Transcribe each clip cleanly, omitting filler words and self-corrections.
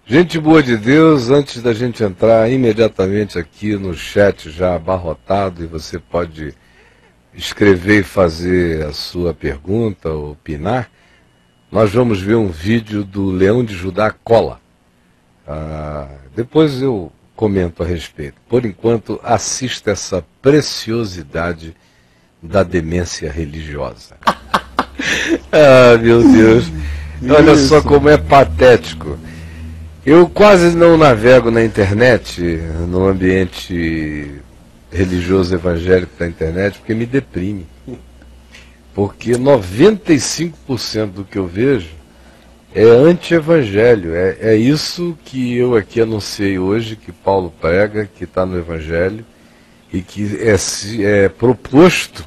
Gente boa de Deus, antes da gente entrar imediatamente aqui no chat já abarrotado, e você pode escrever e fazer a sua pergunta ou opinar, nós vamos ver um vídeo do Leão de Judá Cola. Depois eu comento a respeito. Por enquanto, assista essa preciosidade da demência religiosa. Meu Deus. Olha só como é patético. Eu quase não navego na internet, no ambiente religioso evangélico da internet, porque me deprime. Porque 95% do que eu vejo é anti-evangelho. É isso que eu aqui anunciei hoje, que Paulo prega, que está no evangelho, e que é proposto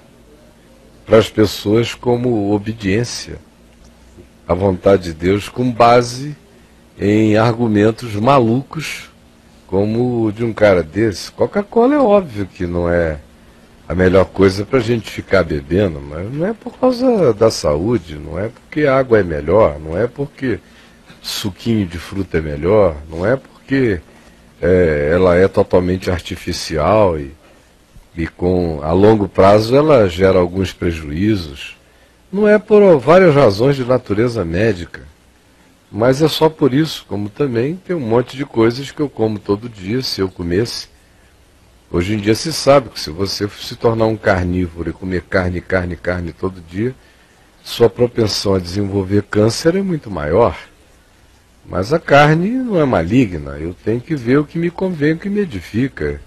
para as pessoas como obediência à vontade de Deus, com base em argumentos malucos, como o de um cara desse. Coca-Cola é óbvio que não é a melhor coisa para a gente ficar bebendo, mas não é por causa da saúde, não é porque a água é melhor, não é porque suquinho de fruta é melhor, não é porque ela é totalmente artificial e a longo prazo ela gera alguns prejuízos. Não é por várias razões de natureza médica. Mas é só por isso, como também tem um monte de coisas que eu como todo dia, se eu comesse. Hoje em dia se sabe que se você se tornar um carnívoro e comer carne todo dia, sua propensão a desenvolver câncer é muito maior. Mas a carne não é maligna, eu tenho que ver o que me convém, o que me edifica.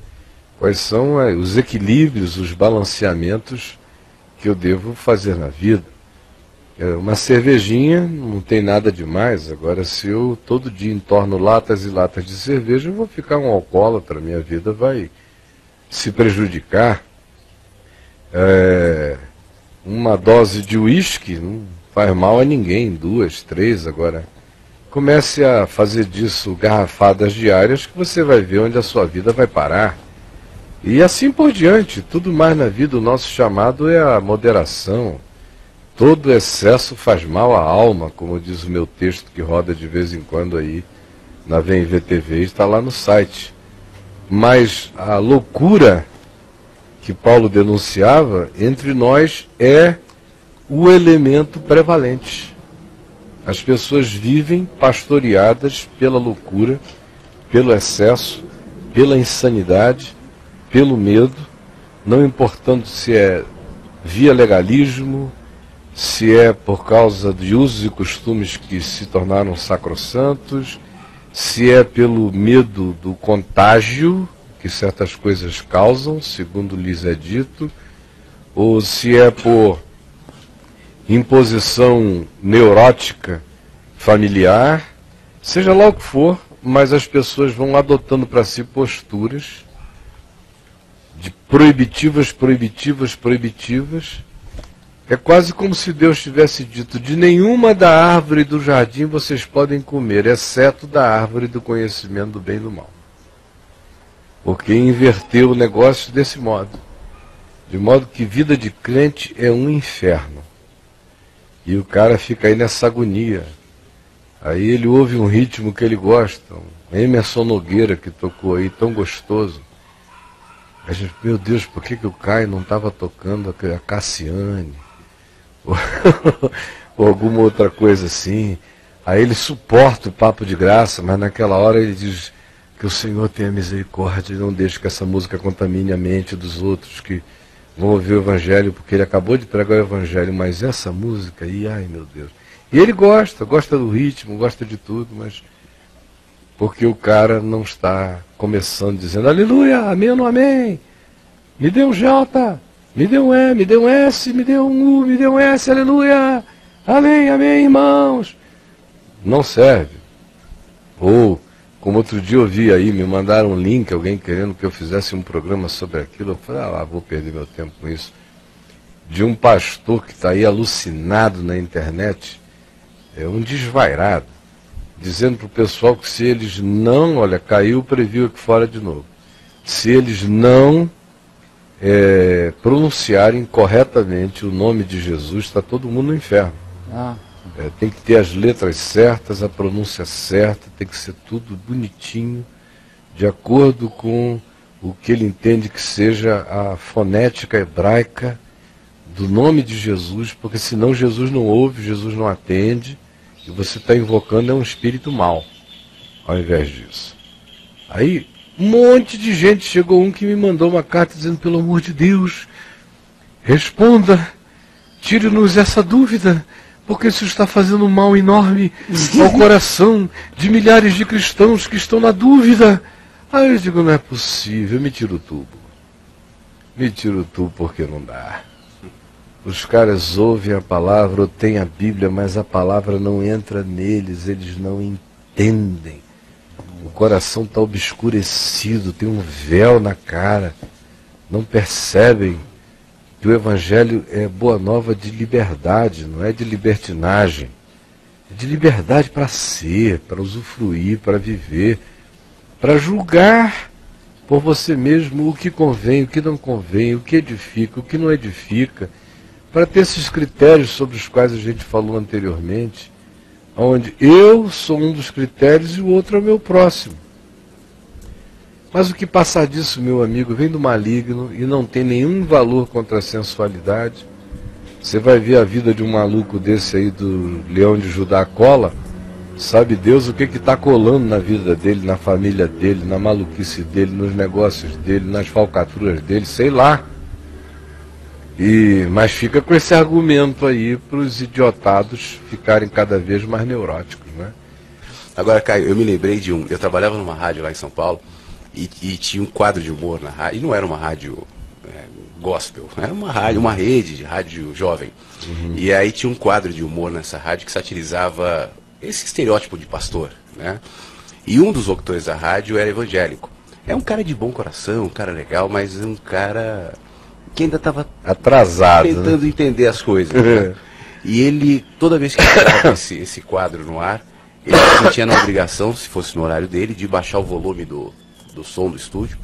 Quais são os equilíbrios, os balanceamentos que eu devo fazer na vida. Uma cervejinha não tem nada demais. Agora, se eu todo dia entorno latas e latas de cerveja, eu vou ficar um alcoólatra, minha vida vai se prejudicar. Uma dose de uísque não faz mal a ninguém, 2, 3. Agora, comece a fazer disso garrafadas diárias que você vai ver onde a sua vida vai parar. E assim por diante, tudo mais na vida, o nosso chamado é a moderação. Todo excesso faz mal à alma, como diz o meu texto que roda de vez em quando aí na VMVTV, está lá no site. Mas a loucura que Paulo denunciava entre nós é o elemento prevalente. As pessoas vivem pastoreadas pela loucura, pelo excesso, pela insanidade, pelo medo, não importando se é via legalismo, se é por causa de usos e costumes que se tornaram sacrossantos, se é pelo medo do contágio que certas coisas causam, segundo lhes é dito, ou se é por imposição neurótica familiar, seja lá o que for, mas as pessoas vão adotando para si posturas de proibitivas. É quase como se Deus tivesse dito: de nenhuma da árvore do jardim vocês podem comer, exceto da árvore do conhecimento do bem e do mal. Porque inverteu o negócio desse modo. De modo que vida de crente é um inferno. E o cara fica aí nessa agonia. Aí ele ouve um ritmo que ele gosta, um Emerson Nogueira que tocou aí, tão gostoso. A gente, meu Deus, por que o Caio não estava tocando a Cassiane? Ou alguma outra coisa assim. Aí ele suporta o papo de graça, mas naquela hora ele diz que o Senhor tenha misericórdia e não deixe que essa música contamine a mente dos outros que vão ouvir o Evangelho, porque ele acabou de pregar o Evangelho, mas essa música aí, ai meu Deus. E ele gosta do ritmo, gosta de tudo, mas porque o cara não está começando dizendo aleluia, amém ou não amém? Me dê um J, me dê um E, me dê um S, me dê um U, me dê um S, aleluia, amém, amém, irmãos. Não serve. Ou, como outro dia eu vi aí, me mandaram um link, alguém querendo que eu fizesse um programa sobre aquilo, eu falei, vou perder meu tempo com isso. De um pastor que está aí alucinado na internet, um desvairado, dizendo para o pessoal que se eles não, olha, caiu, previu aqui fora de novo, se eles não pronunciarem corretamente o nome de Jesus, está todo mundo no inferno. Tem que ter as letras certas, a pronúncia certa, tem que ser tudo bonitinho, de acordo com o que ele entende que seja a fonética hebraica do nome de Jesus, porque senão Jesus não ouve, Jesus não atende, e você está invocando um espírito mau, ao invés disso. Aí, um monte de gente, chegou um que me mandou uma carta dizendo, pelo amor de Deus, responda, tire-nos essa dúvida, porque isso está fazendo um mal enorme ao coração de milhares de cristãos que estão na dúvida. Aí eu digo, não é possível, me tira o tubo. Me tira o tubo porque não dá. Os caras ouvem a palavra, ou têm a Bíblia, mas a palavra não entra neles, eles não entendem. O coração está obscurecido, tem um véu na cara, não percebem que o Evangelho é boa nova de liberdade, não é de libertinagem. É de liberdade para ser, para usufruir, para viver, para julgar por você mesmo o que convém, o que não convém, o que edifica, o que não edifica, para ter esses critérios sobre os quais a gente falou anteriormente, onde eu sou um dos critérios e o outro é o meu próximo. Mas o que passar disso, meu amigo, vem do maligno e não tem nenhum valor contra a sensualidade. Você vai ver a vida de um maluco desse aí do Leão de Judá cola, sabe Deus o que está colando na vida dele, na família dele, na maluquice dele, nos negócios dele, nas falcatruas dele, sei lá. Mas fica com esse argumento aí para os idiotados ficarem cada vez mais neuróticos, né? Agora, Caio, eu me lembrei de eu trabalhava numa rádio lá em São Paulo, e tinha um quadro de humor na rádio, e não era uma rádio gospel, era uma rede de rádio jovem. Uhum. E aí tinha um quadro de humor nessa rádio que satirizava esse estereótipo de pastor, né? E um dos locutores da rádio era evangélico. É um cara de bom coração, um cara legal, mas um cara que ainda estava atrasado, tentando, né, entender as coisas. Né? E ele, toda vez que entrava esse quadro no ar, ele se sentia na obrigação, se fosse no horário dele, de baixar o volume do som do estúdio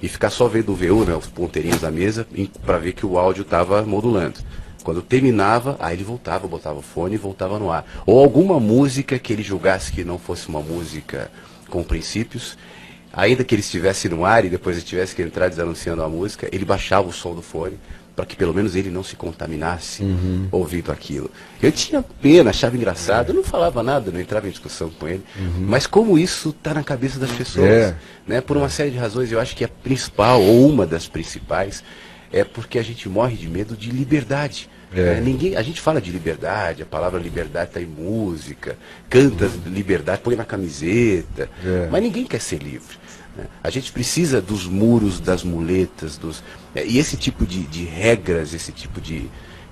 e ficar só vendo o VU, né, os ponteirinhos da mesa, para ver que o áudio estava modulando. Quando terminava, aí ele voltava, botava o fone e voltava no ar. Ou alguma música que ele julgasse que não fosse uma música com princípios, ainda que ele estivesse no ar e depois ele tivesse que entrar desanunciando a música, ele baixava o som do fone para que pelo menos ele não se contaminasse ouvindo aquilo. Eu tinha pena, achava engraçado, eu não falava nada, não entrava em discussão com ele, mas como isso está na cabeça das pessoas, né? Por uma série de razões, eu acho que a principal, ou uma das principais, é porque a gente morre de medo de liberdade. A gente fala de liberdade, a palavra liberdade está em música, canta liberdade, põe na camiseta, mas ninguém quer ser livre. A gente precisa dos muros, das muletas, e esse tipo de regras, esse tipo de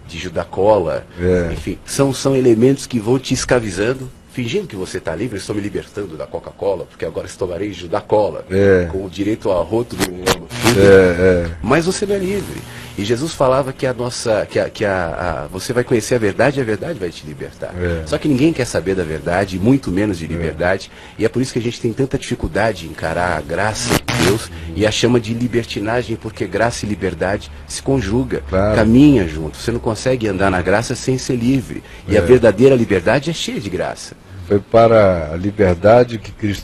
judacola, enfim, são elementos que vão te escravizando, fingindo que você está livre. Eu estou me libertando da Coca-Cola, porque agora tomarei judacola, com o direito a roto do mundo. Mas você não é livre. E Jesus falava que você vai conhecer a verdade e a verdade vai te libertar. Só que ninguém quer saber da verdade, muito menos de liberdade, e é por isso que a gente tem tanta dificuldade em encarar a graça de Deus e a chama de libertinagem, porque graça e liberdade se conjuga, caminha junto. Você não consegue andar na graça sem ser livre. E a verdadeira liberdade é cheia de graça. Foi para a liberdade que Cristo